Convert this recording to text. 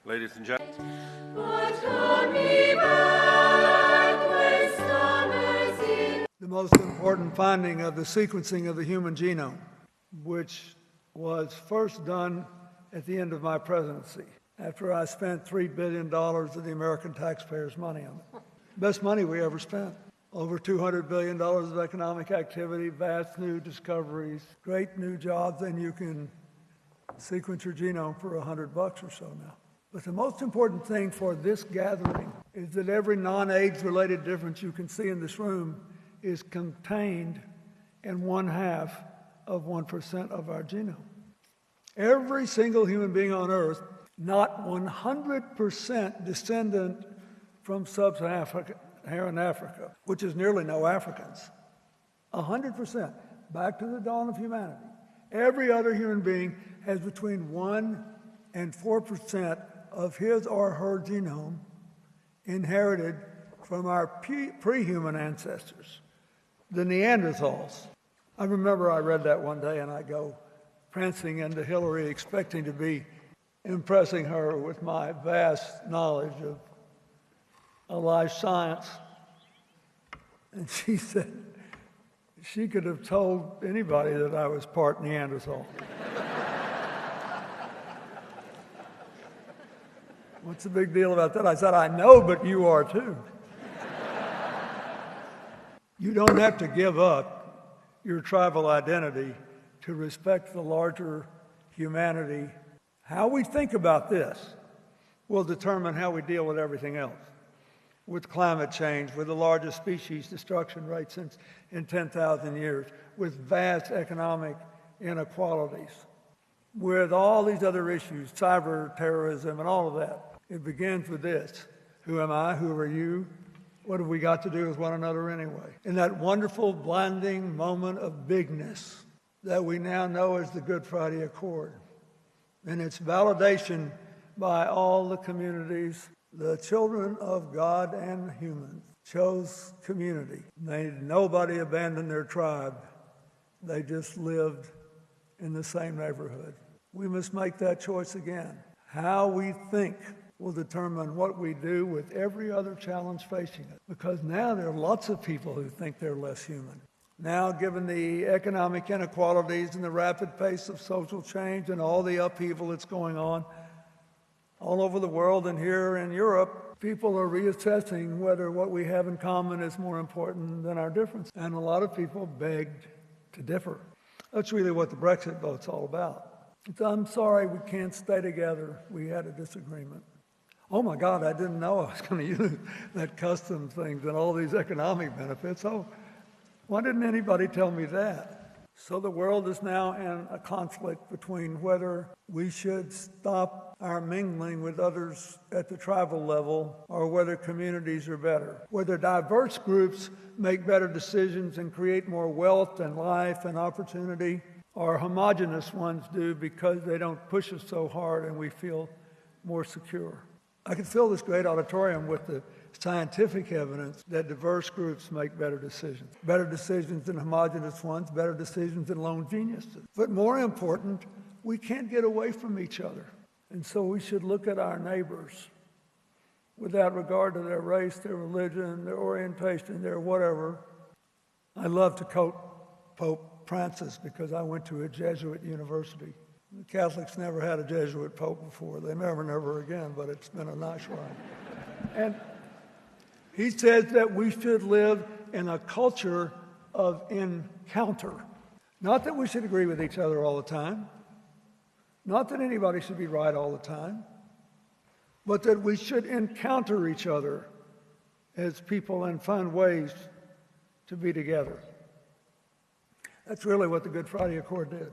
Ladies and gentlemen. The most important finding of the sequencing of the human genome, which was first done at the end of my presidency, after I spent $3 billion of the American taxpayers' money on it. Best money we ever spent. Over $200 billion of economic activity, vast new discoveries, great new jobs, and you can sequence your genome for $100 or so now. But the most important thing for this gathering is that every non-AIDS-related difference you can see in this room is contained in 1/2 of 1% of our genome. Every single human being on Earth, not 100% descendant from sub-Saharan Africa, which is nearly no Africans. 100%, back to the dawn of humanity. Every other human being has between 1 and 4% of his or her genome inherited from our pre-human ancestors, the Neanderthals. I remember I read that one day and I go prancing into Hillary expecting to be impressing her with my vast knowledge of allied science. And she said she could have told anybody that I was part Neanderthal. What's the big deal about that? I said, I know, but you are too. You don't have to give up your tribal identity to respect the larger humanity. How we think about this will determine how we deal with everything else. With climate change, with the largest species destruction rate since in 10,000 years, with vast economic inequalities, with all these other issues, cyber terrorism and all of that. It begins with this. Who am I? Who are you? What have we got to do with one another anyway? In that wonderful, blinding moment of bigness that we now know as the Good Friday Accord, and its validation by all the communities, the children of God and humans chose community. Nobody abandoned their tribe. They just lived in the same neighborhood. We must make that choice again. How we think will determine what we do with every other challenge facing it. Because now there are lots of people who think they're less human. Now, given the economic inequalities and the rapid pace of social change and all the upheaval that's going on all over the world and here in Europe, people are reassessing whether what we have in common is more important than our difference. And a lot of people begged to differ. That's really what the Brexit vote's all about. It's, I'm sorry we can't stay together. We had a disagreement. Oh my God, I didn't know I was going to use that customs things and all these economic benefits. Oh, why didn't anybody tell me that? So the world is now in a conflict between whether we should stop our mingling with others at the tribal level or whether communities are better. Whether diverse groups make better decisions and create more wealth and life and opportunity, or homogeneous ones do because they don't push us so hard and we feel more secure. I could fill this great auditorium with the scientific evidence that diverse groups make better decisions than homogeneous ones, better decisions than lone geniuses. But more important, we can't get away from each other. And so we should look at our neighbors without regard to their race, their religion, their orientation, their whatever. I love to quote Pope Francis because I went to a Jesuit university. The Catholics never had a Jesuit pope before. They never again, but it's been a nice ride. And he says that we should live in a culture of encounter. Not that we should agree with each other all the time. Not that anybody should be right all the time. But that we should encounter each other as people and find ways to be together. That's really what the Good Friday Accord did.